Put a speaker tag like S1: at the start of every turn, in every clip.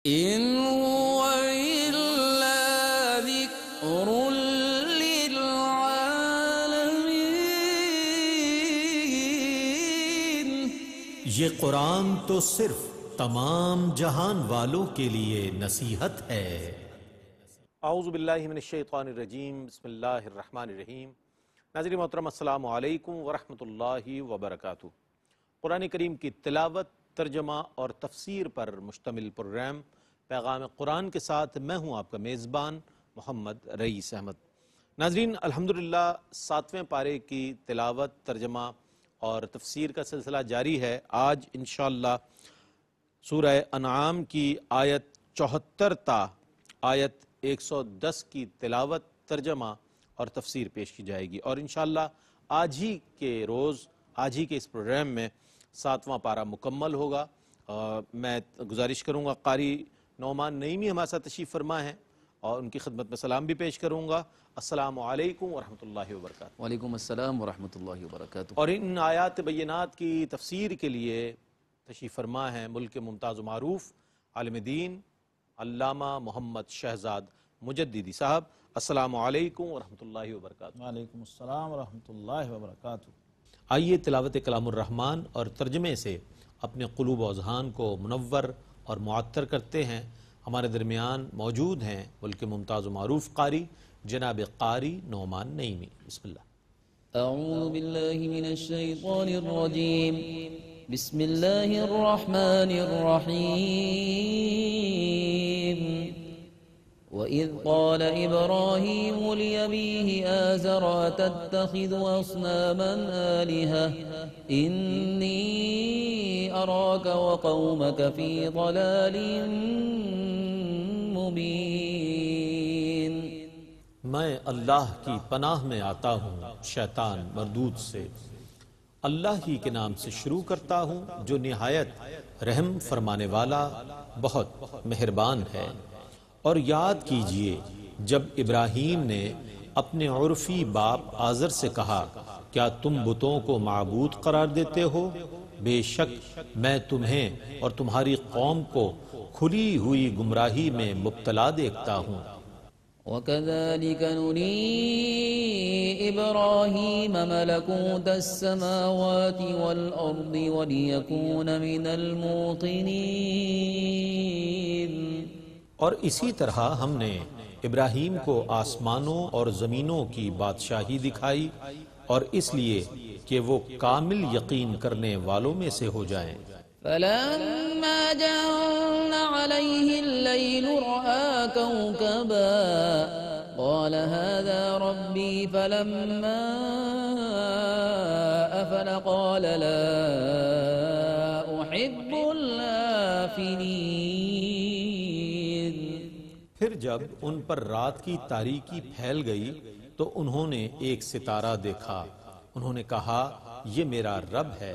S1: إن هو إلا ذكر للعالمين.
S2: یہ قرآن تو صرف تمام جہان والوں کے لیے نصیحت ہے۔
S3: اعوذ باللہ من الشیطان الرجیم، بسم اللہ الرحمن الرحیم۔ ناظرین محترم، السلام علیکم ورحمۃ اللہ وبرکاتہ۔ قرآن کریم کی تلاوت، ترجمہ اور تفسیر پر مشتمل پروگرام پیغام قرآن کے ساتھ میں ہوں آپ کا میزبان محمد رئیس احمد۔ ناظرین، الحمدللہ 7ویں پارے کی تلاوت، ترجمہ اور تفسیر کا سلسلہ جاری ہے۔ آج انشاءاللہ سورہ انعام کی آیت 74 تا آیت 110 کی تلاوت، ترجمہ اور تفسیر پیش کی جائے گی، اور انشاءاللہ آج ہی کے روز، آج ہی کے اس پروگرام میں 7واں پارہ مکمل ہوگا۔ میں گزارش کروں گا، قاری نعمان نعیمی ہمارے ساتھ تشریف فرما ہیں اور ان کی خدمت میں سلام بھی پیش کروں گا۔ السلام علیکم ورحمۃ اللہ وبرکاتہ۔
S1: وعلیکم السلام ورحمۃ اللہ وبرکاتہ۔
S3: اور ان آیات بینات کی تفسیر کے لیے تشریف فرما ہیں ملک ممتاز و معروف عالم دین علامہ محمد شہزاد مجددی صاحب۔ السلام علیکم ورحمۃ اللہ وبرکاتہ۔
S4: وعلیکم السلام ورحمۃ اللہ وبرکاتہ۔
S3: آئیے تلاوت کلام الرحمن اور ترجمے سے اپنے قلوب و اذہان کو منور اور معطر کرتے ہیں۔ ہمارے درمیان موجود ہیں ملک ممتاز و معروف قاری جناب قاری نعمان نعیمی۔ بسم اللہ۔
S1: اعوذ باللہ من الشیطان الرجیم، بسم اللہ الرحمن الرحیم۔ وَإِذْ قَالَ إِبْرَاهِيمُ لِأَبِيهِ آزَرَ أَتَتَّخِذُ أَصْنَامًا آلِهَةً إِنِّي أَرَاكَ وَقَوْمَكَ فِي ضَلَالٍ مُبِينٍ۔
S2: میں اللہ کی پناہ میں آتا ہوں شیطان مردود سے۔ اللہ ہی کے نام سے شروع کرتا ہوں جو نہایت رحم فرمانے والا، بہت مہربان ہے۔ اور یاد کیجئے جب ابراہیم نے اپنے عرفی باپ آزر سے کہا، کیا تم بتوں کو معبود قرار دیتے ہو؟ بے شک میں تمہیں اور تمہاری قوم کو کھلی ہوئی گمراہی میں مبتلا دیکھتا ہوں۔
S1: وَكَذَلِكَ نُرِي إِبْرَاهِيمَ مَلَكُوتَ السَّمَاوَاتِ وَالْأَرْضِ وَلِيَكُونَ مِنَ الْمُوقِنِينَ۔
S2: اور اسی طرح ہم نے ابراہیم کو آسمانوں اور زمینوں کی بادشاہی دکھائی، اور اس لیے کہ وہ کامل یقین کرنے والوں میں سے ہو جائیں۔
S1: فَلَمَّا جَنَّ عَلَيْهِ اللَّيْلُ رَأَىٰ كَوْكَبًا قَالَ هَٰذَا رَبِّي فَلَمَّا أَفَلَ قَالَ لَا أُحِبُّ الْآفِلِينَ۔
S2: پھر جب ان پر رات کی تاریکی پھیل گئی تو انہوں نے ایک ستارہ دیکھا، انہوں نے کہا یہ میرا رب ہے۔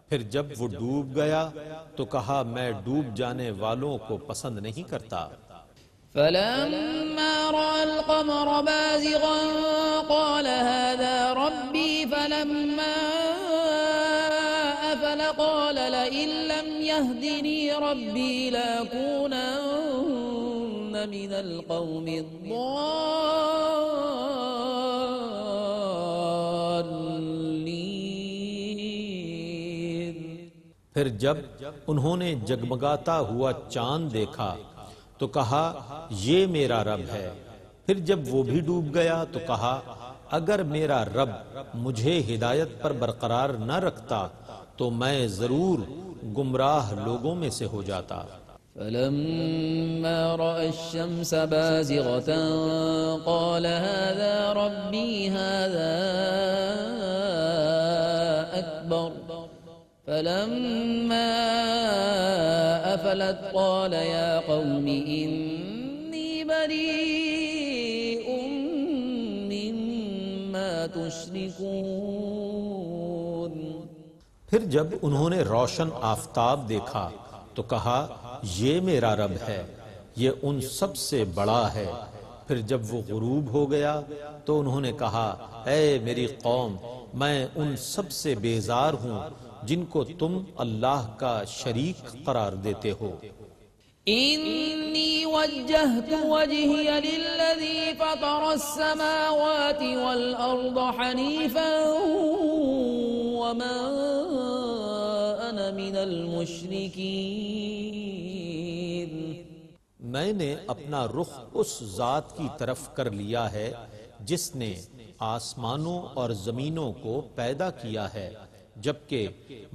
S2: پھر جب وہ ڈوب گیا تو کہا میں ڈوب جانے والوں کو پسند نہیں کرتا۔
S1: فَلَمَّا رَأَى الْقَمَرَ بَازِغًا قَالَ هَٰذَا رَبِّي فَلَمَّا أَفَلَ قَالَ لَئِن لَّمْ يَهْدِنِي رَبِّي لَأَكُونَنَّ مِنَ الْقَوْمِ الضَّالِّينَ۔
S2: پھر جب انہوں نے جگمگاتا ہوا چاند دیکھا تو کہا یہ میرا رب ہے۔ پھر جب وہ بھی ڈوب گیا تو کہا اگر میرا رب مجھے ہدایت پر برقرار نہ رکھتا تو میں ضرور گمراہ لوگوں میں سے ہو جاتا۔
S1: فَلَمَّا رَأَى الشَّمْسَ بَازِغَةً قَالَ هَٰذَا رَبِّي هَٰذَا أَكْبَرُ فَلَمَّا أَفَلَتْ قَالَ يَا قَوْمِ إِنِّي بَرِيءٌ مِّمَّا تُشْرِكُونَ۔
S2: پھر جب انہوں نے روشن آفتاب دیکھا تو کہا یہ میرا رب ہے، یہ ان سب سے بڑا ہے۔ پھر جب وہ غروب ہو گیا تو انہوں نے کہا اے میری قوم، میں ان سب سے بیزار ہوں جن کو تم اللہ کا شریک قرار دیتے ہو۔
S1: إن وجهت وجهي للذي فطر السماوات والأرض حنيفا وما أنا من المشركين.
S2: میں نے اپنا رخ اس ذات کی طرف کر لیا ہے جس نے آسمانوں اور زمینوں کو پیدا کیا ہے، جبکہ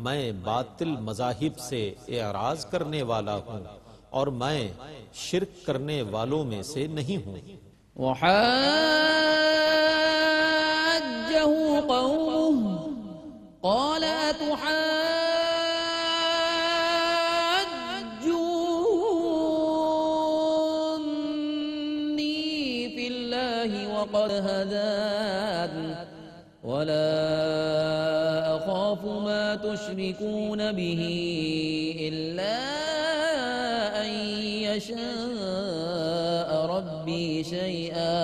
S2: میں باطل مذاہب سے اعراض کرنے والا ہوں اور میں شرک کرنے والوں میں سے نہیں ہوں.
S1: وحاجه قومه قال أتحاجوني في الله وقد هدان ولا أخاف ما تشركون به إلا أن يشاء ربي شيئا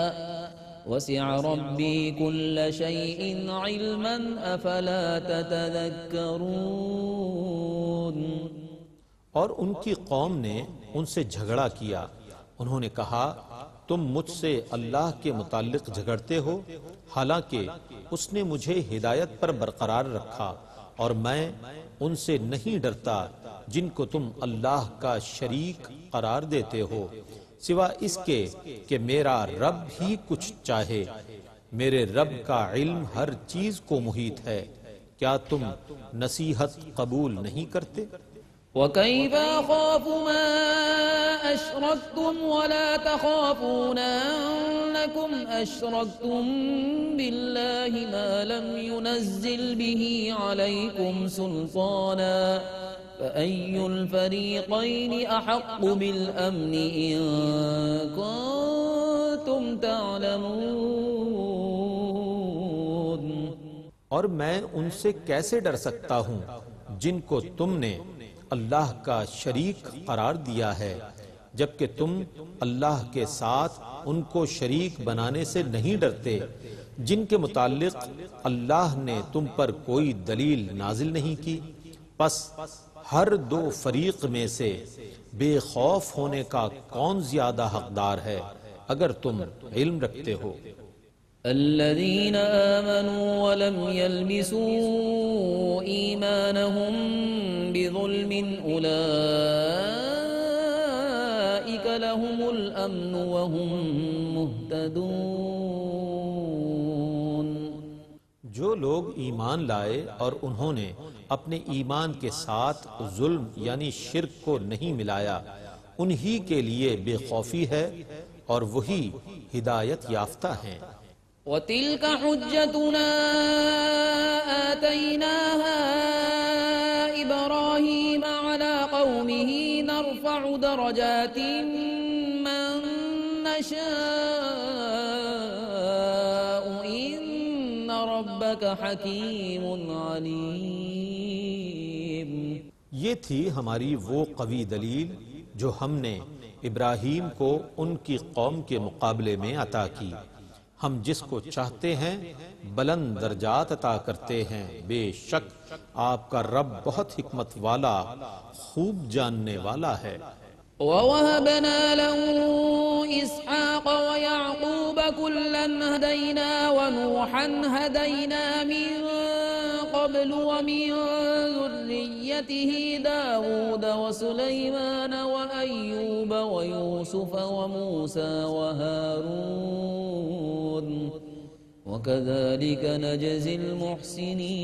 S1: وسع ربي كل شيء علما أفلا تتذكرون.
S2: اور ان کی قوم نے ان سے جھگڑا کیا. انہوں نے کہا تم مجھ سے اللہ کے متعلق جھگڑتے ہو، حالانکہ اس نے مجھے ہدایت پر برقرار رکھا اور میں ان سے نہیں ڈرتا جن کو تم اللہ کا شریک قرار دیتے ہو، سوا اس کے کہ میرا رب ہی کچھ چاہے. میرے رب کا علم ہر چیز کو محیط ہے. کیا تم نصیحت قبول نہیں کرتے؟
S1: وكيف أخاف ما أشركتم ولا تخافون أنكم أشركتم بالله ما لم ينزل به عليكم سلطانا فأي الفريقين أحق بالأمن إن كنتم تعلمون.
S2: اور میں ان سے کیسے ڈر سکتا ہوں جن کو تم نے اللہ کا شریک قرار دیا ہے، جبکہ تم اللہ کے ساتھ ان کو شریک بنانے سے نہیں ڈرتے جن کے متعلق اللہ نے تم پر کوئی دلیل نازل نہیں کی. پس ہر دو فریق میں سے بے خوف ہونے کا کون زیادہ حقدار ہے اگر تم علم رکھتے ہو.
S1: الذين آمنوا ولم يلبسوا إيمانهم بظلم أولئك لهم الأمن وهم مهتدون.
S2: جو لوگ ایمان لائے اور انہوں نے اپنے ایمان کے ساتھ ظلم یعنی شرک کو نہیں ملایا، انہی کے لیے بے خوفی ہے اور وہی ہدایت یافتہ ہیں.
S1: وَتِلْكَ حُجَّتُنَا آتَيْنَاهَا إِبْرَاهِيمَ عَلَى قَوْمِهِ نَرْفَعُ دَرَجَاتٍ مَّن نَّشَاءُ إِنَّ رَبَّكَ حَكِيمٌ عَلِيمٌ.
S2: یہ تھی ہماری وہ قوی دلیل جو ہم نے ابراہیم کو ان کی قوم کے مقابلے میں عطا کی. ہم جس کو چاہتے ہیں بلند درجات عطا کرتے ہیں. بے شک آپ کا رب بہت حکمت والا، خوب جاننے والا ہے.
S1: وَوَهَبْنَا لَهُ إِسْحَاقَ وَيَعْقُوبَ كُلًّا هَدَيْنَا وَنُوحًا هَدَيْنَا مِن قَبْلُ وَمِن ذُرِّيَّتِهِ دَاوُودَ وَسُلَيْمَانَ وَأَيُّوبَ وَيُوسُفَ وَمُوسَى وَهَارُونَ وَكَذَلِكَ نَجْزِي الْمُحْسِنِينَ.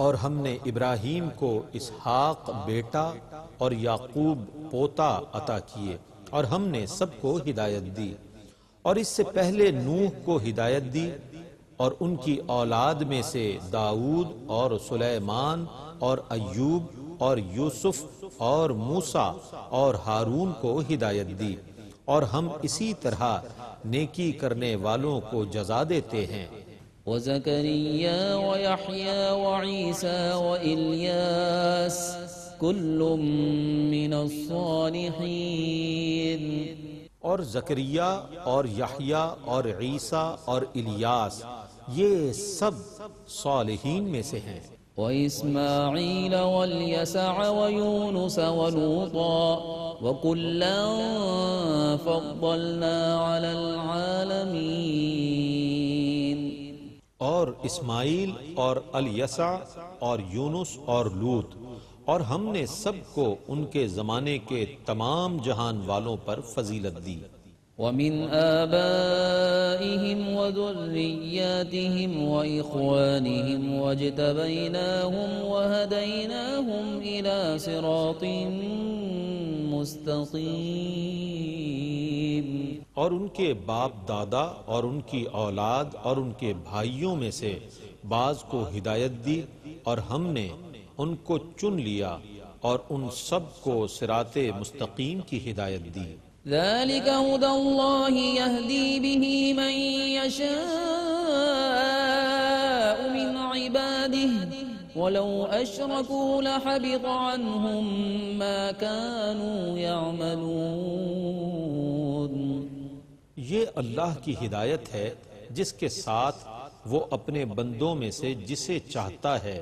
S2: اور ہم نے ابراہیم کو اسحاق بیٹا اور یعقوب پوتا عطا کیے، اور ہم نے سب کو ہدایت دی. اور اس سے پہلے نوح کو ہدایت دی، اور ان کی اولاد میں سے داؤد اور سلیمان اور ایوب اور یوسف اور موسیٰ اور ہارون کو ہدایت دی. اور ہم اسی طرح نیکی کرنے والوں کو جزا دیتے ہیں.
S1: وَزَكَرِيَّا وَيَحْيَا وَعِيسَى وَإِلْيَاسَ كُلٌّ مِّنَ الصَّالِحِينَ.
S2: اور زکریا اور یحییٰ اور عیسیٰ اور الیاس یہ سب صالحین میں سے ہیں.
S1: وإسماعيل واليسع ويونس ولوطا وكلا فضلنا على العالمين.
S2: اور اسماعیل اور الیسع اور یونس اور لوط، اور ہم نے سب کو ان کے زمانے کے تمام جہان والوں پر فضیلت دی.
S1: ومن آبائهم وذرياتهم وإخوانهم واجتبيناهم وهديناهم إلى صراط مستقيم.
S2: اور ان کے باپ دادا اور ان کی اولاد اور ان کے بھائیوں میں سے بعض کو ہدایت دی، اور ہم نے ان کو چن لیا اور ان سب کو صراط مستقیم کی ہدایت دی.
S1: ذلك هدى الله يهدي به من يشاء من عباده ولو أشركوا لحبط عنهم ما كانوا يعملون.
S2: یہ اللہ کی ہدایت ہے جس کے ساتھ وہ اپنے بندوں میں سے جسے چاہتا ہے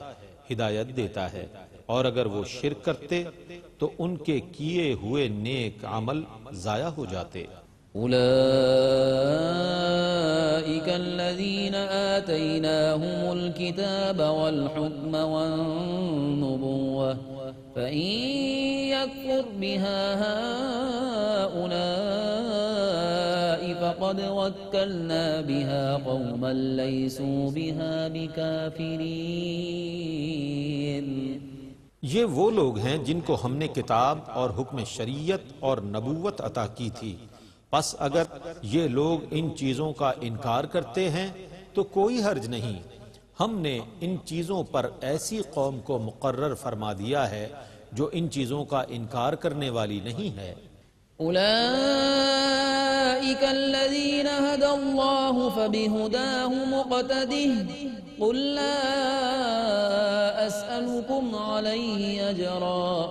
S2: ہدایت دیتا ہے، اور اگر وہ شرک کرتے تو ان کے کیے ہوئے نیک عمل ضائع ہو جاتے.
S1: أولئك الذين آتيناهم الكتاب والحكم والنبوة فإن يكفر بها هؤلاء فقد وكلنا بها قوما ليسوا بها بكافرين.
S2: یہ وہ لوگ ہیں جن کو ہم نے کتاب اور حکم شریعت اور نبوت عطا کی تھی، پس اگر یہ لوگ ان چیزوں کا انکار کرتے ہیں تو کوئی حرج نہیں، ہم نے ان چیزوں پر ایسی قوم کو مقرر فرما دیا ہے جو ان چیزوں کا انکار کرنے والی نہیں ہے.
S1: أولئك الذين هدى الله فبهداه مقتده قل لا أسألكم عليه أجرا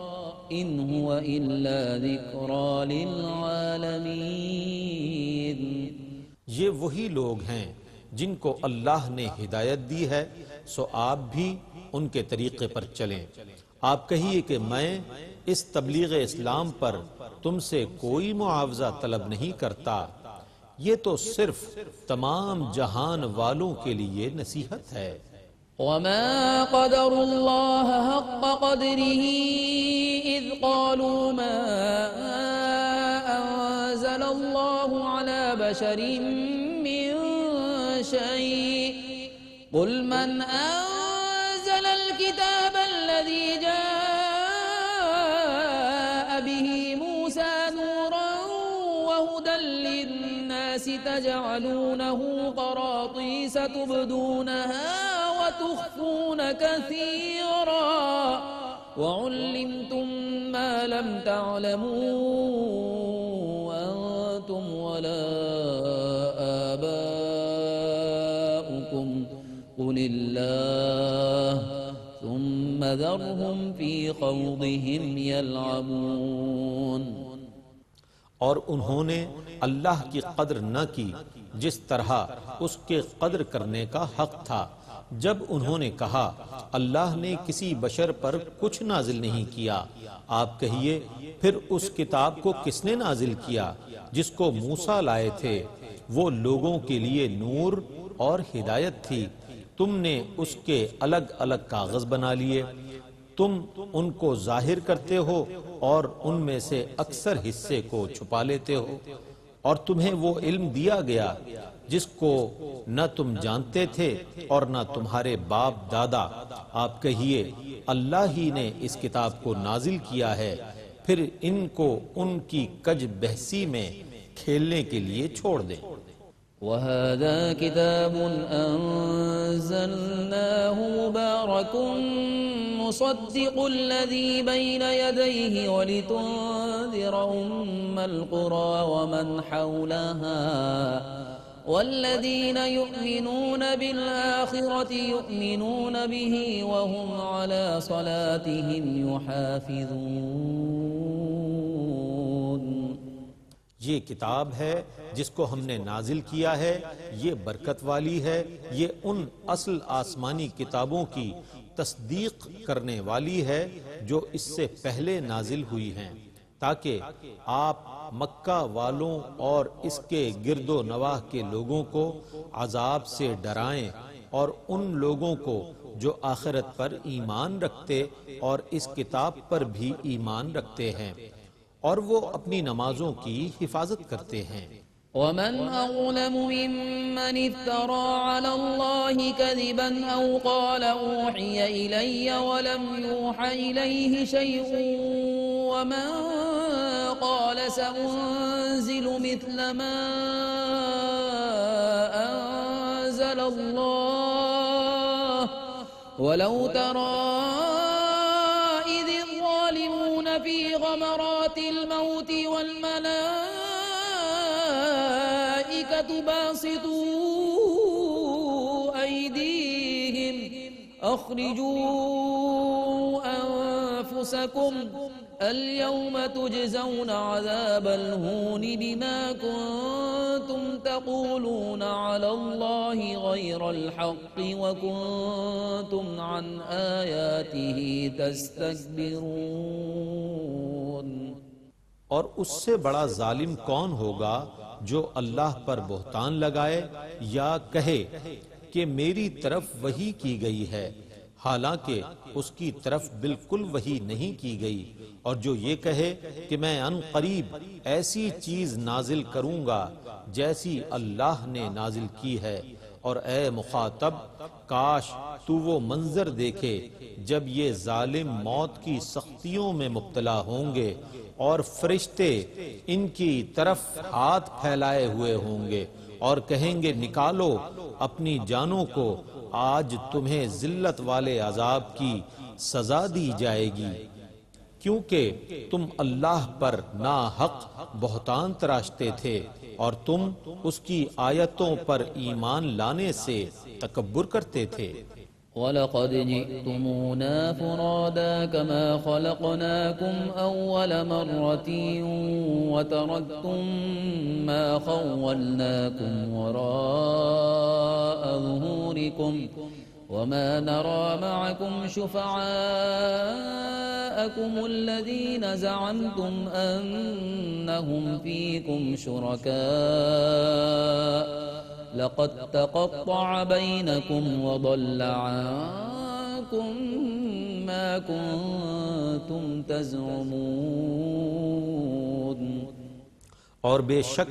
S1: إن هو إلا ذكرى للعالمين.
S2: یہ وہی لوگ ہیں جن کو اللہ نے ہدایت دی ہے، سو آپ بھی ان کے طریقے پر چلیں. آپ کہیے کہ میں اس تبلیغ اسلام پر تم سے کوئی معاوضہ طلب نہیں کرتا، یہ تو صرف تمام جہان والوں کے لیے نصیحت ہے.
S1: وما قدر الله حق قدره إذ قالوا ما أنزل الله على بشر من شيء قل من أنزل الكتاب الذي جاء به موسى نورا وهدى للناس تجعلونه قراطيس تبدونها وتخفون كثيرا وعلمتم ما لم تعلموا أنتم ولا آباؤكم قل الله ثم ذرهم في خوضهم يلعبون.
S2: اور انہوں نے اللہ کی قدر نہ کی جس طرح اس کے قدر کرنے کا حق تھا، جب انہوں نے کہا اللہ نے کسی بشر پر کچھ نازل نہیں کیا. آپ کہیے پھر اس کتاب کو کس نے نازل کیا جس کو موسیٰ لائے تھے؟ وہ لوگوں کے لیے نور اور ہدایت تھی. تم نے اس کے الگ الگ کاغذ بنا لیے، تم ان کو ظاہر کرتے ہو اور ان میں سے اکثر حصے کو چھپا لیتے ہو، اور تمہیں وہ علم دیا گیا جس کو نہ تم جانتے تھے اور نہ تمہارے باپ دادا. آپ کہیے اللہ ہی نے اس کتاب کو نازل کیا ہے، پھر ان کو ان کی کج بحثی میں کھیلنے کے لیے چھوڑ دیں.
S1: وهذا كتاب أنزلناه مبارك مصدق الذي بين يديه ولتنذر أم القرى ومن حولها والذين يؤمنون بالآخرة يؤمنون به وهم على صلاتهم يحافظون.
S2: یہ کتاب ہے جس کو ہم نے نازل کیا ہے، یہ برکت والی ہے، یہ ان اصل آسمانی کتابوں کی تصدیق کرنے والی ہے جو اس سے پہلے نازل ہوئی ہیں، تاکہ آپ مکہ والوں اور اس کے گرد و نواح کے لوگوں کو عذاب سے ڈرائیں، اور ان لوگوں کو جو آخرت پر ایمان رکھتے اور اس کتاب پر بھی ایمان رکھتے ہیں اور وہ اپنی نمازوں کی حفاظت کرتے ہیں۔
S1: ومن أظلم ممن افترى على الله كذبا أو قال أوحي إلي ولم يوحى إليه شيء ومن قال سأنزل مثل ما أنزل الله ولو ترى إذ الظالمون في غمرات الموت والملائكة باسطوا أيديهم أخرجوا أنفسكم اليوم تجزون عذاب الهون بما كنتم تقولون على الله غير الحق وكنتم عن آياته تستكبرون۔
S2: اور اس سے بڑا ظالم کون ہوگا جو اللہ پر بہتان لگائے یا کہے کہ میری طرف وحی کی گئی ہے حالانکہ اس کی طرف بالکل وحی نہیں کی گئی، اور جو یہ کہے کہ میں ان قریب ایسی چیز نازل کروں گا جیسی اللہ نے نازل کی ہے۔ اور اے مخاطب، کاش تو وہ منظر دیکھے جب یہ ظالم موت کی سختیوں میں مبتلا ہوں گے اور فرشتے ان کی طرف ہاتھ پھیلائے ہوئے ہوں گے اور کہیں گے نکالو اپنی جانوں کو، آج تمہیں ذلت والے عذاب کی سزا دی جائے گی، کیونکہ تم اللہ پر ناحق بہتان تراشتے تھے اور تم اس کی آیتوں پر ایمان لانے سے تکبر کرتے تھے۔
S1: وَلَقَدْ جِئْتُمُونَا فُرَادَا كَمَا خَلَقْنَاكُمْ أَوَّلَ مَرَّةٍ وَتَرَكْتُم مَّا خَوَّلْنَاكُمْ وَرَاءَ ظُهُورِكُمْ وَمَا نَرَى مَعَكُمْ شُفَعَاءَكُمُ الَّذِينَ زَعَمْتُمْ أَنَّهُمْ فِيكُمْ شُرَكَاءُ لقد تقطع بينكم وضل عنكم ما كنتم تزعمون۔
S2: اور بے شک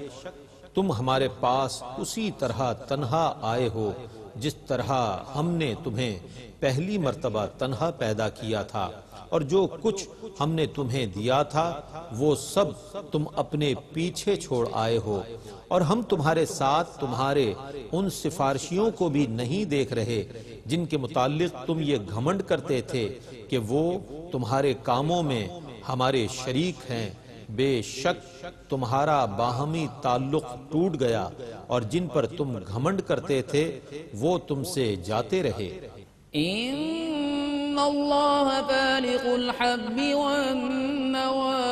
S2: تم ہمارے پاس اسی طرح تنہا آئے ہو جس طرح ہم نے تمہیں پہلی مرتبہ تنہا پیدا کیا تھا، اور جو کچھ ہم نے تمہیں دیا تھا وہ سب تم اپنے پیچھے چھوڑ آئے ہو، اور ہم تمہارے ساتھ تمہارے ان سفارشیوں کو بھی نہیں دیکھ رہے جن کے متعلق تم یہ گھمنڈ کرتے تھے کہ وہ تمہارے کاموں میں ہمارے شریک ہیں۔ بے شک تمہارا باہمی تعلق ٹوٹ گیا، اور جن پر تم گھمنڈ کرتے تھے وہ تم سے جاتے رہے۔
S1: ان اللہ فالق الحب والنوى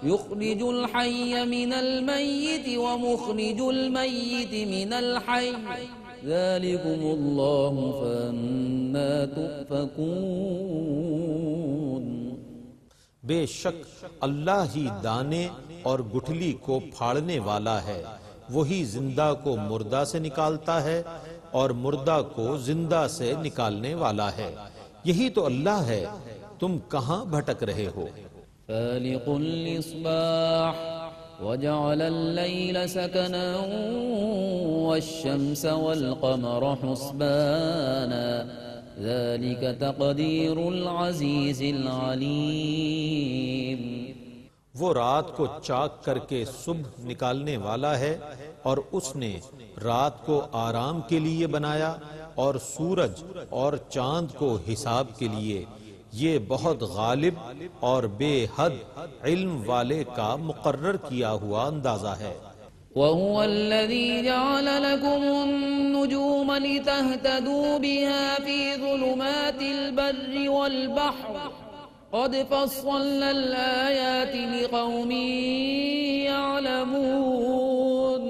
S1: يخرج الحي من الميت ومخرج الميت من الحي ذلكم الله فأنا تؤفكون۔
S2: بے شک اللہ ہی دانے اور گٹھلی کو پھاڑنے والا ہے، وہی زندہ کو مردہ سے نکالتا ہے اور مردہ کو زندہ سے نکالنے والا ہے، یہی تو اللہ ہے، تم کہاں بھٹک رہے ہو۔
S1: فالق الإصباح وجعل الليل سكنا والشمس والقمر حسبانا ذلك تقدير العزيز العليم۔
S2: وہ رات کو چاک کر کے صبح نکالنے والا ہے، اور اس نے رات کو آرام کے لیے بنایا اور سورج اور چاند کو حساب کے لیے، یہ بہت غالب اور بے حد علم والے کا مقرر کیا ہوا اندازہ ہے۔
S1: وَهُوَ الَّذِي جَعَلَ لَكُمُ النُّجُومَ لِتَهْتَدُوا بِهَا فِي ظُلُمَاتِ الْبَرِّ وَالْبَحْرِ قَدْ فَصَّلْنَا الْآيَاتِ لِقَوْمٍ يَعْلَمُونَ۔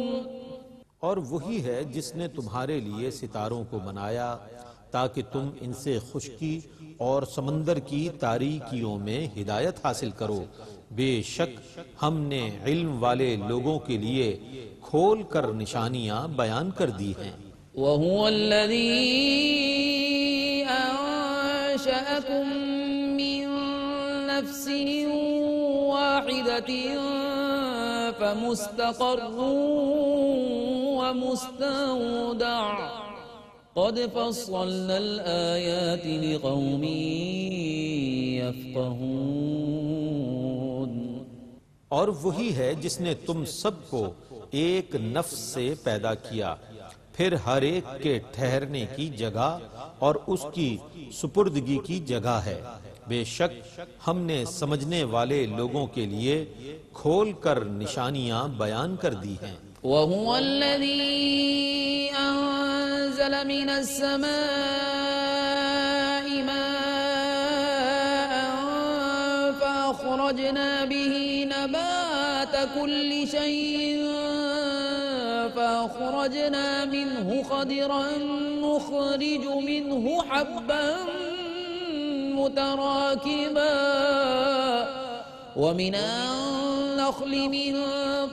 S2: اور وہی ہے جس نے تمہارے لیے ستاروں کو بنایا تاکہ تم ان سے خشکی اور سمندر کی تاریکیوں میں ہدایت حاصل کرو۔ بے شک ہم نے علم والے لوگوں کے لیے کھول کر نشانیاں بیان کر دی ہیں۔
S1: وَهُوَ الَّذِي أَنشَأَكُم مِّن نَّفْسٍ وَاحِدَةٍ فَمُسْتَقَرٌّ وَمُسْتَوْدَعٌ قَدْ فَصَّلْنَا الْآيَاتِ لِقَوْمٍ يَفْقَهُونَ۔
S2: اور وہی ہے جس نے تم سب کو ایک نفس سے پیدا کیا، پھر ہر ایک کے ٹھہرنے کی جگہ اور اس کی سپردگی کی جگہ ہے۔ بے شک ہم نے سمجھنے والے لوگوں کے لیے کھول کر نشانیاں بیان کر دی ہیں۔
S1: وَهُوَ الَّذِي أَنزَلَ مِنَ السَّمَاءِ مَاءً فَأَخْرَجْنَا بِهِ نَبَاتَ كُلِّ شَيْءٍ فَأَخْرَجْنَا مِنْهُ خَضِرًا نُخْرِجُ مِنْهُ حَبًّا مُتَرَاكِبًا وَمِنَ النَّخْلِ مِنْ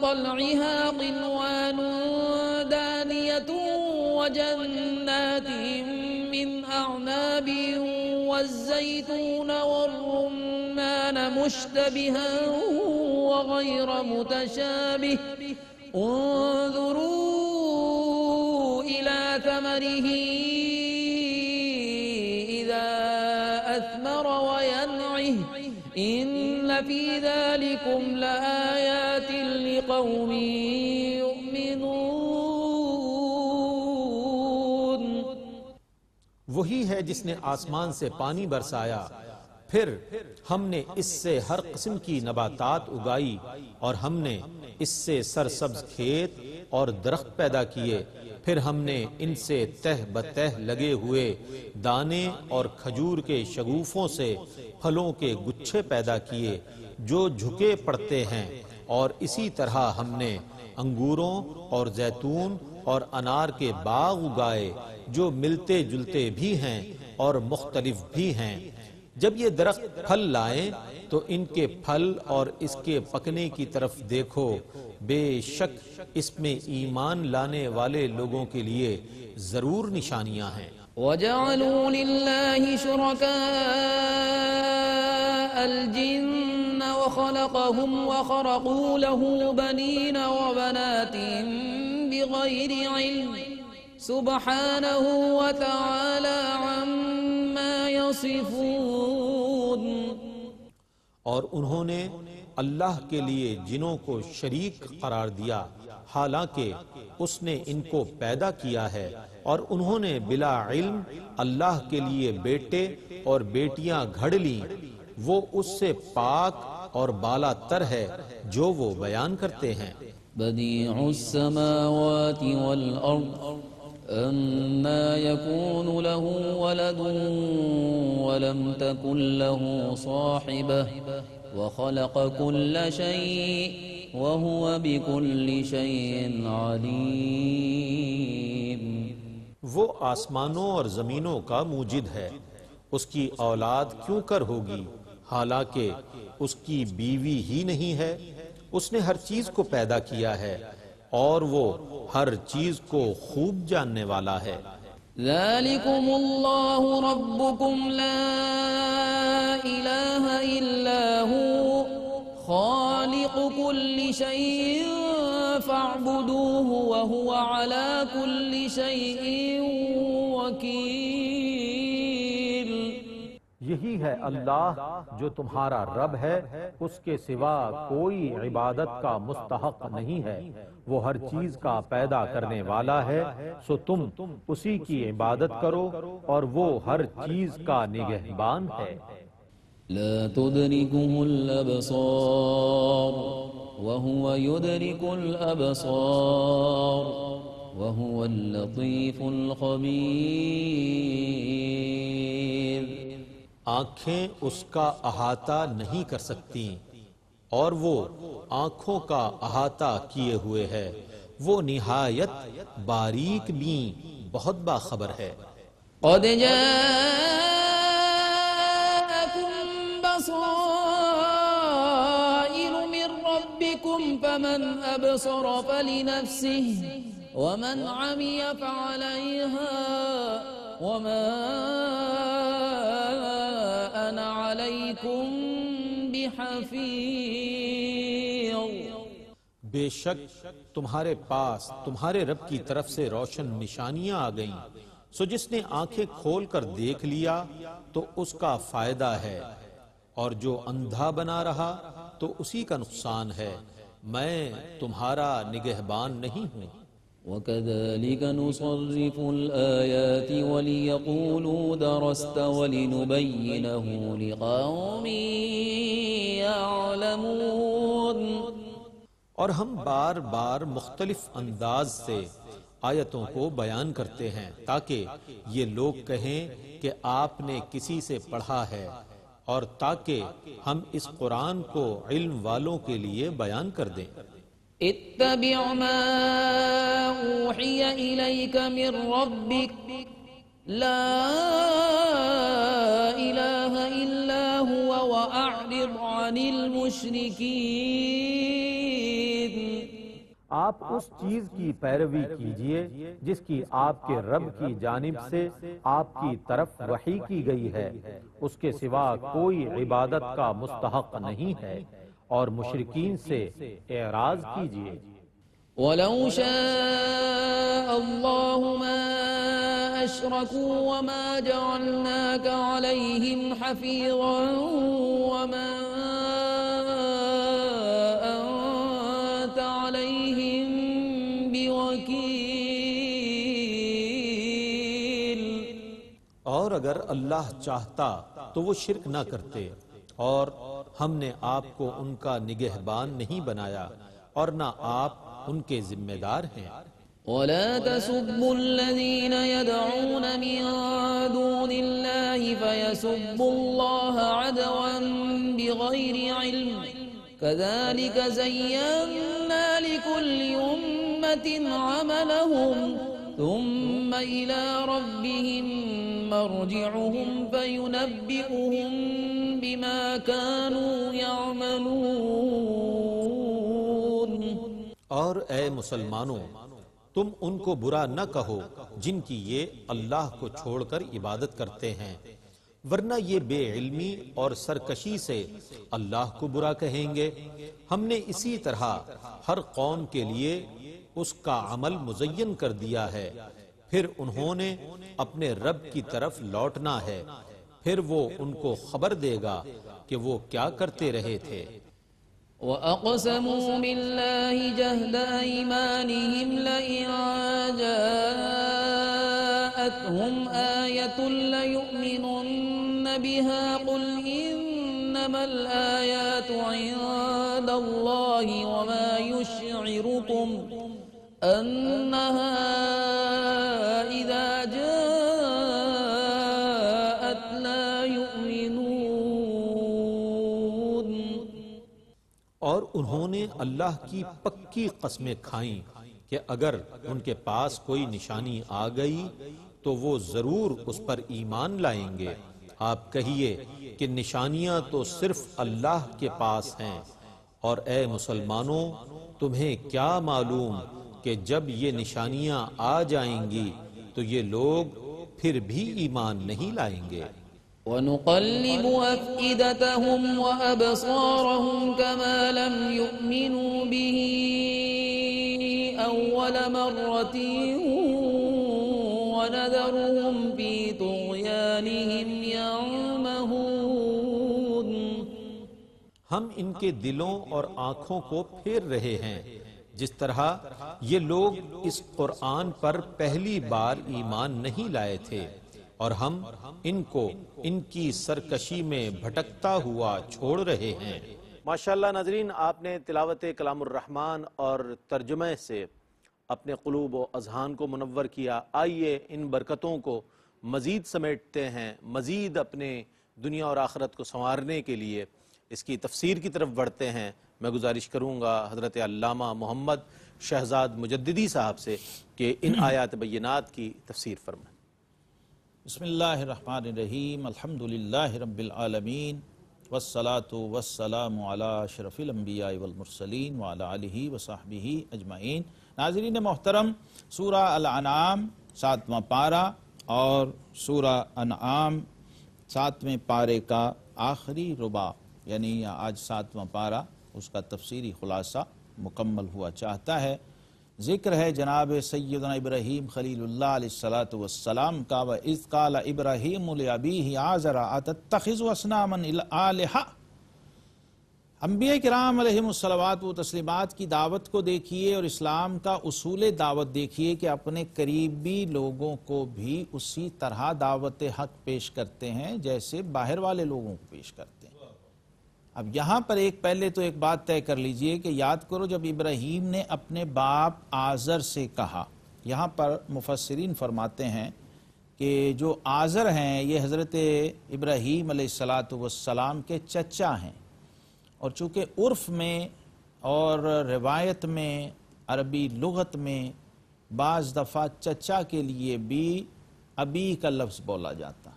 S1: طَلْعِهَا قِنْوَانٌ دَانِيَةٌ وَجَنَّاتٍ مِّنْ أَعْنَابٍ وَالزَّيْتُونَ وَالرُّمَّانَ مُشْتَبِهًا وَغَيْرَ مُتَشَابِهٍ انظروا إلى ثمره إذا أثمر وينعه إن في ذلكم لآيات لقوم يؤمنون۔
S2: وہی ہے جس نے آسمان سے پانی برسایا، پھر ہم نے اس سے ہر قسم کی نباتات اگائی، اور ہم نے اس سے سرسبز کھیت اور درخت پیدا کیے، پھر ہم نے ان سے تہ بتہ لگے ہوئے دانے اور کھجور کے شگوفوں سے پھلوں کے گچھے پیدا کیے جو جھکے پڑتے ہیں، اور اسی طرح ہم نے انگوروں اور زیتون اور انار کے باغ اگائے جو ملتے جلتے بھی ہیں اور مختلف بھی ہیں۔ جب یہ درخت پھل لائیں تو ان کے پھل اور اس کے پکنے کی طرف دیکھو، بے شک اس میں ایمان لانے والے لوگوں کے لیے ضرور نشانیاں ہیں۔
S1: وَجَعَلُوا لِلَّهِ شُرَكَاءَ الْجِنَّ وَخَلَقَهُمْ وَخَرَقُوا لَهُ بَنِينَ وَبَنَاتٍ بِغَيْرِ عِلْمٍ سُبْحَانَهُ وَتَعَالَى عَمَّا يَصِفُونَ۔
S2: اور انہوں نے اللہ کے لیے جنوں کو شریک قرار دیا، حالانکہ اس نے ان کو پیدا کیا ہے، اور انہوں نے بلا علم اللہ کے لیے بیٹے اور بیٹیاں گھڑ لیں، وہ اس سے پاک اور بالا تر ہے جو وہ بیان کرتے ہیں۔
S1: بديع السماوات والأرض أَنَّى يَكُونُ لَهُ وَلَدٌ وَلَمْ تَكُنْ لَهُ صَاحِبَةٌ وَخَلَقَ كُلَّ شَيْءٍ وَهُوَ بِكُلِّ شَيْءٍ عَلِيمٌ۔
S2: وہ آسمانوں اور زمینوں کا موجد ہے، اس کی اولاد کیوں کر ہوگی، حالانکہ اس کی بیوی ہی نہیں ہے۔ اس نے ہر چیز کو پیدا کیا ہے، اور وہ ہر چیز کو خوب جاننے والا ہے۔
S1: ذَلِكُمُ اللَّهُ رَبُّكُمْ لَا إِلَٰهَ إِلَّا هُوَ خَالِقُ كُلِّ شَيْءٍ فَاعْبُدُوهُ وَهُوَ عَلَىٰ كُلِّ شَيْءٍ وَكِيلٌ۔
S2: یہی ہے اللہ جو تمہارا رب ہے، اس کے سوا کوئی عبادت کا مستحق نہیں ہے، وہ ہر چیز کا پیدا کرنے والا ہے، سو تم اسی کی عبادت کرو، اور وہ ہر چیز کا نگہبان ہے۔
S1: لا تدركه الأبصار وهو يدرك الأبصار وهو اللطيف الخبير۔
S2: آنکھیں اس کا احاطہ نہیں کر سکتی، اور وہ آنکھوں کا احاطہ کیے ہوئے ہے، وہ نہایت باریک بین بہت باخبر ہے۔
S1: قد جاءكم بصائر من ربكم فمن أبصر فلنفسه ومن عمي فعليها وما أنا عليكم بحفيظ۔
S2: بے شک تمہارے پاس تمہارے رب کی طرف سے روشن نشانیاں آ گئیں، سو جس نے آنکھیں کھول کر دیکھ لیا تو اس کا فائدہ ہے، اور جو اندھا بنا رہا تو اسی کا نقصان ہے، میں تمہارا نگہبان نہیں ہوں۔
S1: وَكَذَلِكَ نُصَرِّفُ الْآيَاتِ وَلِيَقُولُوا دَرَسْتَ وَلِنُبَيِّنَهُ لِقَوْمٍ يَعْلَمُونَ۔
S2: اور ہم بار بار مختلف انداز سے آیتوں کو بیان کرتے ہیں تاکہ یہ لوگ کہیں کہ آپ نے کسی سے پڑھا ہے، اور تاکہ ہم اس قرآن کو علم والوں کے لیے بیان کر دیں۔
S1: اتبع ما اوحی الیک من ربک لا الہ الا هو واعرض عن المشرکین۔
S3: آپ اس چیز کی پیروی کیجئے جس کی آپ کے رب کی جانب سے آپ کی طرف وحی کی گئی ہے، اس کے سوا کوئی عبادت کا مستحق نہیں ہے، اور مشرکین سے اعراض کیجئے۔
S1: وَلَوْ شَاءَ اللَّهُ مَا أَشْرَكُوا وَمَا جَعَلْنَاكَ عَلَيْهِمْ حَفِيظًا وَمَا أَنْتَ عَلَيْهِمْ بِوَكِيلٍ۔
S2: اور اگر اللہ چاہتا تو وہ شرک نہ کرتے، اور ہم نے آپ کو ان کا نگہبان نہیں بنایا، اور نہ آپ ان کے ذمہ دار ہیں۔
S1: وَلَا تَسُبُّوا الَّذِينَ يَدْعُونَ مِن دُونِ اللَّهِ فَيَسُبُّوا اللَّهَ عَدْوًا بِغَيْرِ عِلْمٍ كَذَلِكَ زَيَّنَّا لِكُلِّ أُمَّةٍ عَمَلَهُمْ ثُمَّ إِلَى رَبِّهِمْ مَرْجِعُهُمْ فَيُنَبِّئُهُم بِمَا كَانُوا يَعْمَلُونَ۔
S2: اور اے مسلمانوں، تم ان کو برا نہ کہو جن کی یہ اللہ کو چھوڑ کر عبادت کرتے ہیں، ورنہ یہ بے علمی اور سرکشی سے اللہ کو برا کہیں گے۔ ہم نے اسی طرح ہر قوم کے لیے اس کا عمل مزین کر دیا ہے، پھر انہوں نے اپنے رب کی طرف لوٹنا ہے، پھر وہ ان کو خبر دے گا کہ وہ کیا کرتے رہے تھے۔
S1: وَأَقْسَمُوا بِاللَّهِ جَهْدَ أَيْمَانِهِمْ لَئِن جَاءَتْهُمْ آيَةٌ لَيُؤْمِنُنَّ بِهَا قُلْ إِنَّمَا الْآيَاتُ عِندَ اللَّهِ وَمَا يُشْعِرُكُمْ أَنَّهَا إِذَا جَاءَتْ لَا يُؤْمِنُونَ۔
S2: اور انہوں نے اللہ کی پکی قسمیں کھائیں کہ اگر ان کے پاس کوئی نشانی آ گئی تو وہ ضرور اس پر ایمان لائیں گے۔ آپ کہیے کہ نشانیاں تو صرف اللہ کے پاس ہیں، اور اے مسلمانوں تمہیں کیا معلوم کہ جب یہ نشانیاں آ جائیں گی تو یہ لوگ پھر بھی ایمان نہیں لائیں گے۔
S1: وَنُقَلِّبُ أَفْئِدَتَهُمْ وَأَبْصَارَهُمْ كَمَا لَمْ يُؤْمِنُوا بِهِ أَوَّلَ مَرَّةٍ وَنَذَرُهُمْ فِي طُغْيَانِهِمْ يَعْمَهُونَ۔
S2: ہم ان کے دلوں اور آنکھوں کو پھیر رہے ہیں، جس طرح یہ لوگ اس قرآن پر پہلی بار ایمان نہیں لائے تھے، اور ہم ان کو ان کی سرکشی میں بھٹکتا ہوا چھوڑ رہے ہیں۔
S3: ماشاءاللہ ناظرین، آپ نے تلاوت کلام الرحمن اور ترجمہ سے اپنے قلوب و اذہان کو منور کیا۔ آئیے ان برکتوں کو مزید سمیٹتے ہیں، مزید اپنے دنیا اور آخرت کو سنوارنے کے لیے اس کی تفسیر کی طرف بڑھتے ہیں۔ میں گزارش کروں گا حضرت علامہ محمد شہزاد مجددی صاحب سے کہ ان آیات بینات کی تفسیر فرمائیں۔
S4: بسم اللہ الرحمن الرحیم الحمدللہ رب العالمین والصلاة والسلام علی اشرف الانبیاء والمرسلین وعلی آلہ وصحبہ اجمعین۔ ناظرین محترم، سورہ الانعام 7واں پارہ اور سورہ انعام 7ویں پارے کا آخری ربع، یعنی آج 7واں پارہ، اس کا تفسیری خلاصہ مکمل ہوا چاہتا ہے۔ ذکر ہے جناب سیدنا ابراہیم خلیل اللہ علیہ السلام کا، وَإِذْ قَالَ إِبْرَاهِيمُ لِأَبِيهِ آزَرَ أَتَتَّخِذُ أَصْنَامًا آلِهَةً۔ انبیاء کرام علیہم الصلوات و تسلیمات کی دعوت کو دیکھیے اور اسلام کا اصول دعوت دیکھیے کہ اپنے قریبی لوگوں کو بھی اسی طرح دعوت حق پیش کرتے ہیں جیسے باہر والے لوگوں کو پیش کرتے ہیں۔ اب یہاں پر پہلے تو ایک بات طے کر لیجئے کہ یاد کرو جب ابراہیم نے اپنے باپ آزر سے کہا، یہاں پر مفسرین فرماتے ہیں کہ جو آزر ہیں یہ حضرت ابراہیم علیہ السلام کے چچا ہیں، اور چونکہ عرف میں اور روایت میں عربی لغت میں بعض دفعہ چچا کے لیے بھی ابی کا لفظ بولا جاتا ہے،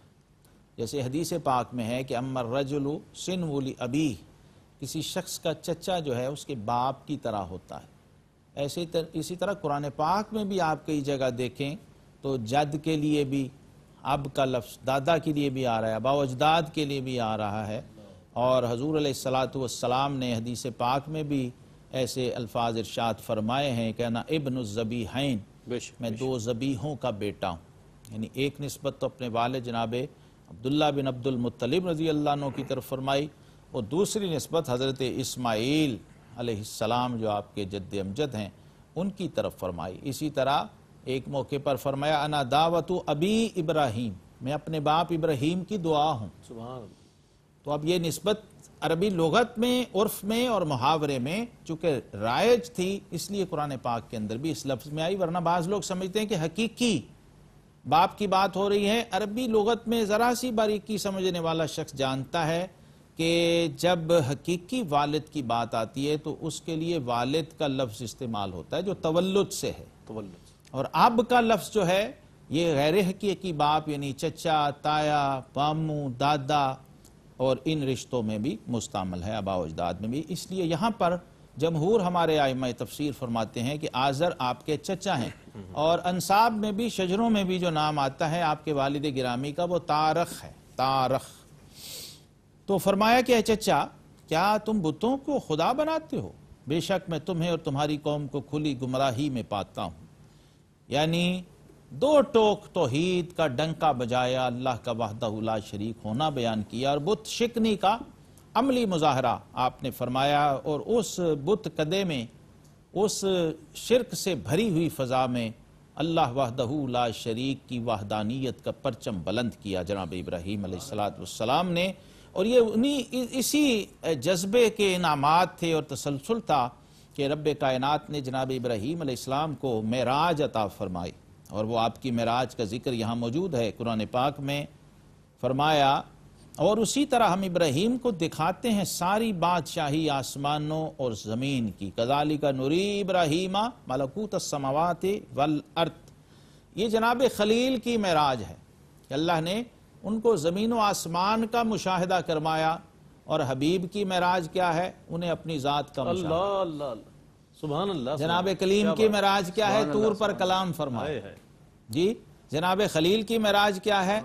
S4: جیسے حدیث پاک میں ہے کہ اما الرجل سنو لابیہ، کسی شخص کا چچا جو ہے اس کے باپ کی طرح ہوتا ہے۔ اسی طرح قرآن پاک میں بھی آپ کئی جگہ دیکھیں تو جد کے لیے بھی اب کا لفظ، دادا کے لیے بھی آ رہا ہے، ابا و اجداد کے لیے بھی آ رہا ہے، اور حضور علیہ السلام نے حدیث پاک میں بھی ایسے الفاظ ارشاد فرمائے ہیں کہ انا ابن الذبیحین، میں دو ذبیحوں کا بیٹا ہوں، یعنی ایک نسبت تو اپنے والد جناب عبداللہ بن عبد المطلب رضی اللہ عنہ کی طرف فرمائی، اور دوسری نسبت حضرت اسماعیل علیہ السلام جو آپ کے جد امجد ہیں ان کی طرف فرمائی۔ اسی طرح ایک موقع پر فرمایا انا دعوت ابی ابراہیم، میں اپنے باپ ابراہیم کی دعا ہوں۔
S3: سبحان اللہ۔
S4: تو اب یہ نسبت عربی لغت میں، عرف میں اور محاورے میں چونکہ رائج تھی اس لیے قرآن پاک کے اندر بھی اس لفظ میں آئی، ورنہ بعض لوگ سمجھتے ہیں کہ حقیقی باپ کی بات ہو رہی ہے۔ عربی لغت میں ذرا سی باریکی سمجھنے والا شخص جانتا ہے کہ جب حقیقی والد کی بات آتی ہے تو اس کے لیے والد کا لفظ استعمال ہوتا ہے جو تولد سے ہے، اور اب کا لفظ جو ہے یہ غیر حقیقی باپ یعنی چچا، تایا، پامو، دادا اور ان رشتوں میں بھی مستعمل ہے، آباء و اجداد میں بھی۔ اس لیے یہاں پر جمہور ہمارے ائمہ تفسیر فرماتے ہیں کہ آزر آپ کے چچا ہیں، اور انساب میں بھی، شجروں میں بھی جو نام آتا ہے آپ کے والد گرامی کا وہ تارخ ہے، تارخ۔ تو فرمایا کہ اے چچا، کیا تم بتوں کو خدا بناتے ہو؟ بے شک میں تمہیں اور تمہاری قوم کو کھلی گمراہی میں پاتا ہوں۔ یعنی دو ٹوک توحید کا ڈنکا بجایا، اللہ کا وحدہ لا شریک ہونا بیان کیا، اور بت شکنی کا عملی مظاہرہ آپ نے فرمایا، اور اس بت کدے میں، اس شرک سے بھری ہوئی فضا میں اللہ وحدہ لا شریک کی وحدانیت کا پرچم بلند کیا جناب ابراہیم علیہ السلام نے، اور یہ اسی جذبے کے انعامات تھے اور تسلسل تھا کہ رب کائنات نے جناب ابراہیم علیہ السلام کو معراج عطا فرمائی، اور وہ آپ کی معراج کا ذکر یہاں موجود ہے قرآن پاک میں۔ فرمایا اور اسی طرح ہم ابراہیم کو دکھاتے ہیں ساری بادشاہی آسمانوں اور زمین کی، کذالک نری ابراہیم ملکوت السماوات والارض۔ یہ جناب خلیل کی معراج ہے کہ اللہ نے ان کو زمین و آسمان کا مشاہدہ کروایا، اور حبیب کی معراج کیا ہے؟ انہیں اپنی ذات کا مشاہدہ۔
S3: اللہ اللہ اللہ، سبحان اللہ۔
S4: جناب کلیم کی معراج کیا ہے؟ طور پر کلام فرمایا۔ جی جناب خلیل کی معراج کیا ہے؟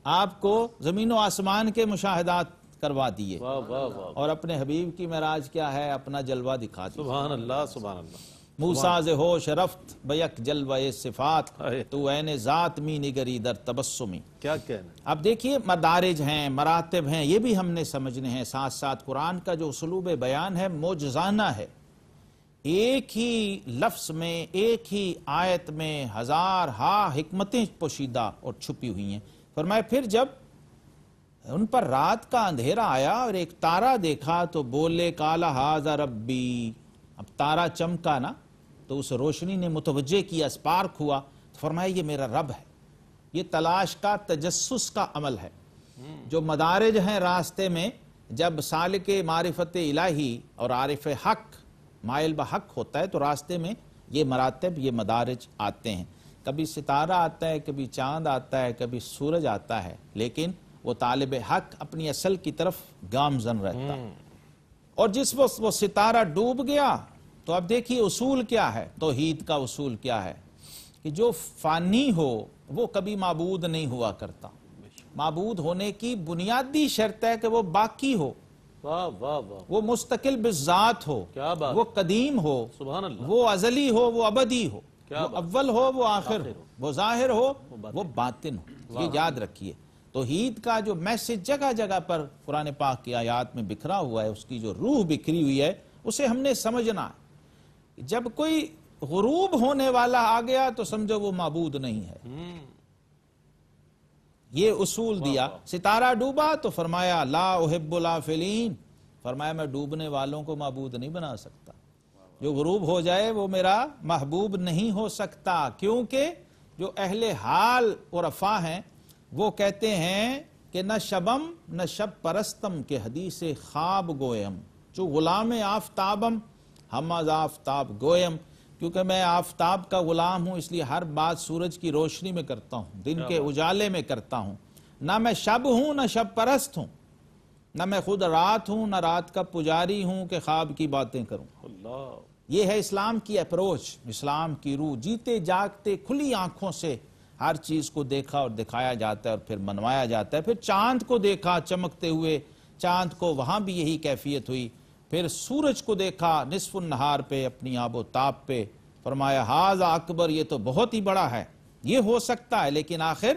S4: آپ کو زمین و آسمان کے مشاہدات کروا دیے، اور اپنے حبیب کی معراج کیا ہے؟ اپنا جلوہ دکھا دیا۔
S3: سبحان اللہ سبحان اللہ۔
S4: موسیٰ ز ہوش رفت بیک جلوہ صفات، تو عین ذات می نگری در تبسمی۔
S3: کیا کہنا؟
S4: اب دیکھیے مدارج ہیں، مراتب ہیں، یہ بھی ہم نے سمجھنے ہیں، ساتھ ساتھ قرآن کا جو اسلوب بیان ہے معجزانہ ہے۔ ایک ہی لفظ میں، ایک ہی آیت میں ہزارہا حکمتیں پوشیدہ اور چھپی ہوئی ہیں۔ فرمایا پھر جب ان پر رات کا اندھیرا آیا اور ایک تارا دیکھا تو بولے کالا ھذا ربی، اب تارا چمکا نا تو اس روشنی نے متوجہ کیا، اسپارک ہوا، تو فرمایا یہ میرا رب ہے۔ یہ تلاش کا، تجسس کا عمل ہے۔ جو مدارج ہیں راستے میں، جب سالک معرفت الہی اور عارف حق مائل بحق ہوتا ہے تو راستے میں یہ مراتب، یہ مدارج آتے ہیں۔ کبھی ستارہ آتا ہے، کبھی چاند آتا ہے، کبھی سورج آتا ہے، لیکن وہ طالب حق اپنی اصل کی طرف گامزن رہتا ہے۔ اور جس وقت وہ ستارہ ڈوب گیا تو اب دیکھیے اصول کیا ہے، توحید کا اصول کیا ہے کہ جو فانی ہو وہ کبھی معبود نہیں ہوا کرتا۔ معبود ہونے کی بنیادی شرط ہے کہ وہ باقی ہو،
S3: واہ واہ واہ،
S4: وہ مستقل بالذات ہو،
S3: کیا بات،
S4: وہ قدیم ہو،
S3: سبحان اللہ،
S4: وہ ازلی ہو، وہ ابدی ہو،
S3: کیا
S4: وہ
S3: بات،
S4: اول ہو، وہ آخر ہو، وہ ظاہر ہو، وہ باطن ہو۔ یہ یاد رکھیے، توحید کا جو میسج جگہ جگہ پر قرآن پاک کی آیات میں بکھرا ہوا ہے، اس کی جو روح بکھری ہوئی ہے، اسے ہم نے سمجھنا ہے۔ جب کوئی غروب ہونے والا آ گیا تو سمجھو وہ معبود نہیں ہے۔ یہ اصول دیا۔ ستارہ ڈوبا تو فرمایا لا احب الافلین، فرمایا میں ڈوبنے والوں کو معبود نہیں بنا سکتا۔ جو غروب ہو جائے وہ میرا محبوب نہیں ہو سکتا، کیونکہ جو اہل حال عرفاء ہیں وہ کہتے ہیں کہ نہ شبم نہ شب پرستم کے حدیث خواب گویم، جو غلام آفتابم ہم از آفتاب گویم، کیونکہ میں آفتاب کا غلام ہوں، اس لیے ہر بات سورج کی روشنی میں کرتا ہوں، دن کے اجالے میں کرتا ہوں۔ نہ میں شب ہوں نہ شب پرست ہوں، نہ میں خود رات ہوں نہ رات کا پجاری ہوں کہ خواب کی باتیں کروں۔
S3: اللہ،
S4: یہ ہے اسلام کی اپروچ، اسلام کی روح۔ جیتے جاگتے کھلی آنکھوں سے ہر چیز کو دیکھا اور دکھایا جاتا ہے اور پھر منوایا جاتا ہے۔ پھر چاند کو دیکھا چمکتے ہوئے، چاند کو وہاں بھی یہی کیفیت ہوئی۔ پھر سورج کو دیکھا نصف النہار پہ اپنی آب و تاب پہ، فرمایا ھذا اکبر، یہ تو بہت ہی بڑا ہے، یہ ہو سکتا ہے، لیکن آخر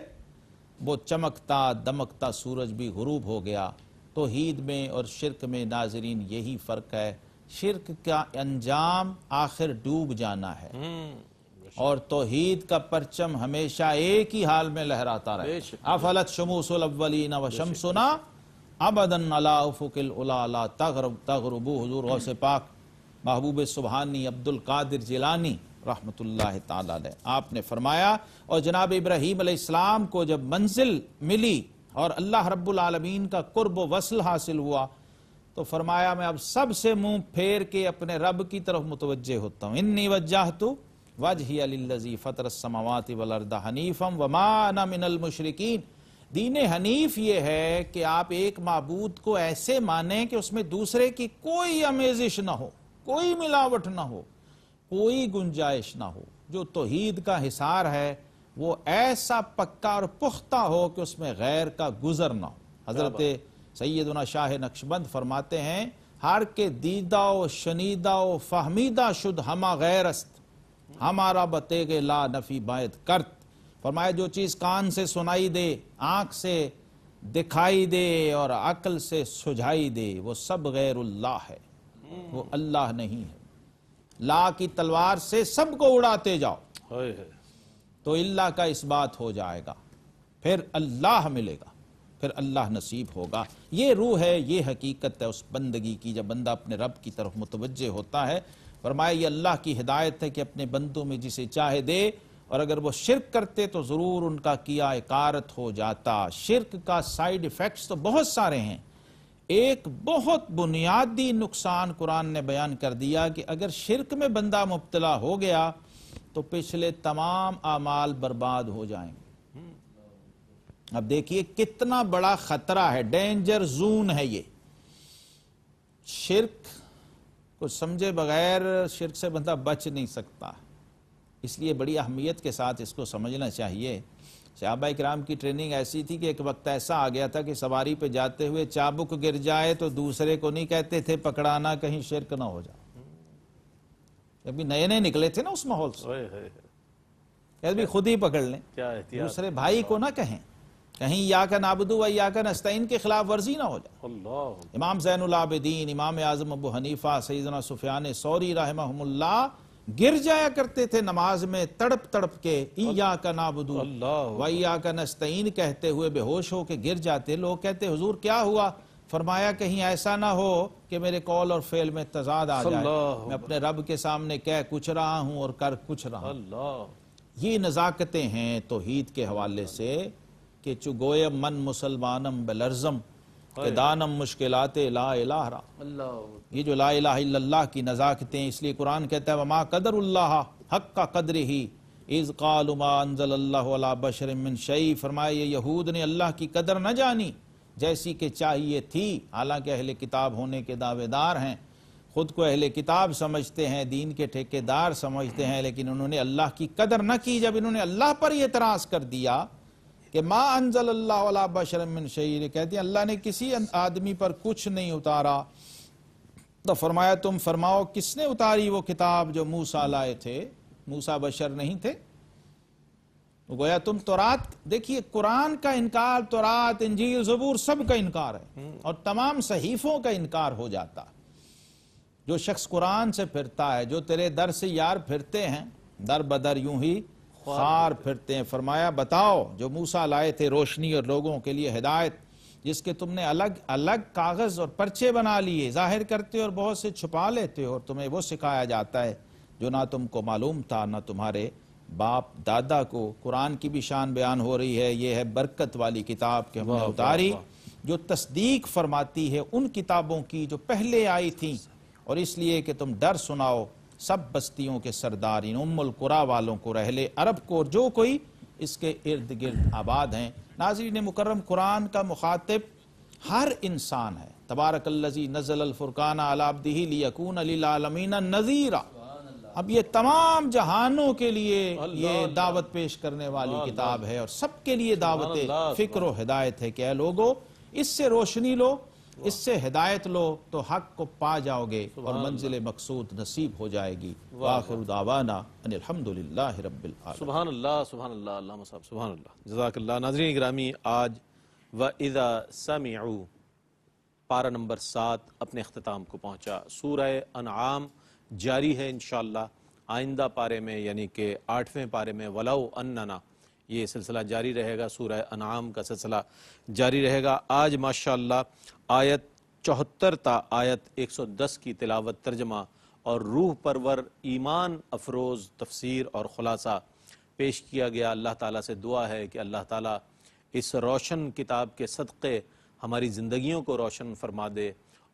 S4: وہ چمکتا دمکتا سورج بھی غروب ہو گیا۔ توحید میں اور شرک میں ناظرین یہی فرق ہے، شرک کا انجام آخر ڈوب جانا ہے، اور توحید کا پرچم ہمیشہ ایک ہی حال میں لہراتا رہے۔ افلت شموس الاولین وشمسنا ابدا علی افق العلی لا تغرب۔ حضور غوث پاک محبوب سبحانی عبد القادر جیلانی رحمت اللہ تعالی علیہ، آپ نے فرمایا، اور جناب ابراہیم علیہ السلام کو جب منزل ملی اور اللہ رب العالمین کا قرب و وصل حاصل ہوا تو فرمایا میں اب سب سے منہ پھیر کے اپنے رب کی طرف متوجہ ہوتا ہوں۔ انی وجہت وجہی للذی فطر السماوات والارض حنیفا وما انا من المشرکین۔ دین حنیف یہ ہے کہ آپ ایک معبود کو ایسے مانیں کہ اس میں دوسرے کی کوئی آمیزش نہ ہو، کوئی ملاوٹ نہ ہو، کوئی گنجائش نہ ہو۔ جو توحید کا حصار ہے وہ ایسا پکا اور پختہ ہو کہ اس میں غیر کا گزر نہ ہو۔ حضرت سیدنا شاہ نقشبند فرماتے ہیں ہر کے دیدہ و شنیدہ و فہمیدہ شد ہما غیر است، ہمارا بتے گے لا نفی باید کرت۔ فرمایا جو چیز کان سے سنائی دے، آنکھ سے دکھائی دے اور عقل سے سجھائی دے، وہ سب غیر اللہ ہے، وہ اللہ نہیں ہے۔ لا کی تلوار سے سب کو اڑاتے جاؤ تو اللہ کا اس بات ہو جائے گا، پھر اللہ ملے گا، پھر اللہ نصیب ہوگا۔ یہ روح ہے، یہ حقیقت ہے اس بندگی کی جب بندہ اپنے رب کی طرف متوجہ ہوتا ہے۔ فرمایا یہ اللہ کی ہدایت ہے کہ اپنے بندوں میں جسے چاہے دے، اور اگر وہ شرک کرتے تو ضرور ان کا کیا اکارت ہو جاتا۔ شرک کا سائیڈ ایفیکٹس تو بہت سارے ہیں۔ ایک بہت بنیادی نقصان قرآن نے بیان کر دیا کہ اگر شرک میں بندہ مبتلا ہو گیا تو پچھلے تمام اعمال برباد ہو جائیں گے۔ اب دیکھیے کتنا بڑا خطرہ ہے، ڈینجر زون ہے یہ۔ شرک کو سمجھے بغیر شرک سے بندہ بچ نہیں سکتا، اس لیے بڑی اہمیت کے ساتھ اس کو سمجھنا چاہیے۔ صحابہ کرام کی ٹریننگ ایسی تھی کہ ایک وقت ایسا آ گیا تھا کہ سواری پہ جاتے ہوئے چابک گر جائے تو دوسرے کو نہیں کہتے تھے پکڑانا کہیں شرک نہ ہو جائے۔ ابھی نئے نئے نکلے تھے نا اس ماحول سے، کہ خود ہی پکڑ لیں، دوسرے بھائی کو نہ کہیں، کہیں یا کا نعبدو و یا کا نستعین کے خلاف ورزی نہ ہو جائے۔ امام زین العابدین، امام اعظم ابو حنیفہ، سیدنا سفیان ثوری رحمہم اللہ گر جایا کرتے تھے نماز میں تڑپ تڑپ کے، ایاک نعبدو و ایاک نستعین کہتے ہوئے بے ہوش ہو کے گر جاتے۔ لوگ کہتے حضور کیا ہوا؟ فرمایا کہیں ایسا نہ ہو کہ میرے قول اور فعل میں تضاد آ جائے، میں اپنے رب کے سامنے کہہ کچھ رہا ہوں اور کر کچھ رہا ہوں۔ یہ نزاکتیں ہیں توحید کے حوالے سے کہ چو گویم من مسلمانم بلرزم کہ دانم مشکلات لا الہ را۔ یہ جو لا الہ الا اللہ کی نزاکتیں، اس لیے قرآن کہتا ہے وما قدر اللہ حق قدرہ اذ قالوا ما انزل اللہ علی بشر من شیء، فرمایا یہ یہود نے اللہ کی قدر نہ جانی جیسی کہ چاہیے تھی، حالانکہ اہل کتاب ہونے کے دعوے دار ہیں، خود کو اہل کتاب سمجھتے ہیں، دین کے ٹھیکیدار سمجھتے ہیں، لیکن انہوں نے اللہ کی قدر نہ کی۔ جب انہوں نے اللہ پر یہ اعتراض کر دیا کہ ما انزل اللہ علی بشر من شیء، کہتے ہیں اللہ نے کسی آدمی پر کچھ نہیں اتارا، تو فرمایا تم فرماؤ کس نے اتاری وہ کتاب جو موسیٰ لائے تھے؟ موسیٰ بشر نہیں تھے؟ گویا تم تورات، دیکھیے قرآن کا انکار، تورات، انجیل، زبور سب کا انکار ہے، اور تمام صحیفوں کا انکار ہو جاتا۔ جو شخص قرآن سے پھرتا ہے، جو تیرے در سے یار پھرتے ہیں، در بدر یوں ہی خوار پھرتے ہیں، فرمایا بتاؤ جو موسیٰ لائے تھے روشنی اور لوگوں کے لیے ہدایت، جس کے تم نے الگ الگ کاغذ اور پرچے بنا لیے، ظاہر کرتے اور بہت سے چھپا لیتے ہو، اور تمہیں وہ سکھایا جاتا ہے جو نہ تم کو معلوم تھا نہ تمہارے باپ دادا کو۔ قرآن کی بھی شان بیان ہو رہی ہے، یہ ہے برکت والی کتاب کہ ہم نے اتاری جو تصدیق فرماتی ہے ان کتابوں کی جو پہلے آئی تھیں، اور اس لیے کہ تم ڈر سناؤ سب بستیوں کے سردار، ان ام القریٰ والوں کو، رہلے عرب کو، اور جو کوئی اس کے ارد گرد آباد ہیں۔ ناظرین مکرم، قرآن کا مخاطب ہر انسان ہے۔ تبارک الذی نزل الفرقان علی عبدہ لیکون للعالمین نذیرا، اب یہ تمام جہانوں کے لیے یہ دعوت پیش کرنے والی کتاب ہے، اور سب کے لیے دعوت فکر و ہدایت ہے کہ اے لوگو اس سے روشنی لو، اس سے ہدایت لو تو حق کو پا جاؤ گے اور منزل مقصود نصیب ہو جائے گی۔ وآخر دعوانا ان الحمدللہ رب العالمین۔
S3: سبحان اللہ، سبحان اللہ، اللہم صل سبحان اللہ، جزاک اللہ۔ ناظرین گرامی، آج وَإِذَا سَمِعُوا پارہ نمبر 7 اپنے اختتام کو پہنچا۔ سورہ انعام جاری ہے انشاءاللہ، آئندہ پارے میں یعنی کہ 8ویں پارے میں وَلَوْ أَنَّنَا یہ سلسلہ جاری رہے گا، سورہ انعام کا سلسلہ جاری رہے گا۔ آج ماشاءاللہ آیت 74 تا آیت 110 کی تلاوت، ترجمہ اور روح پرور ایمان افروز تفسیر اور خلاصہ پیش کیا گیا۔ اللہ تعالیٰ سے دعا ہے کہ اللہ تعالیٰ اس روشن کتاب کے صدقے ہماری زندگیوں کو روشن فرما دے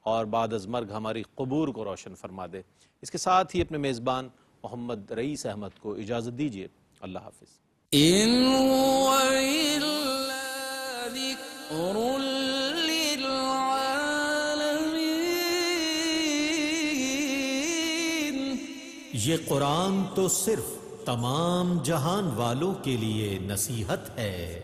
S3: اور بعد از مرگ ہماری قبور کو روشن فرما دے۔ اس کے ساتھ ہی اپنے میزبان محمد رئیس احمد کو اجازت دیجیے۔ اللہ حافظ۔
S1: إن هو إلا ذكر للعالمين،
S2: یہ قرآن تو صرف تمام جہان والوں کے لیے نصیحت ہے۔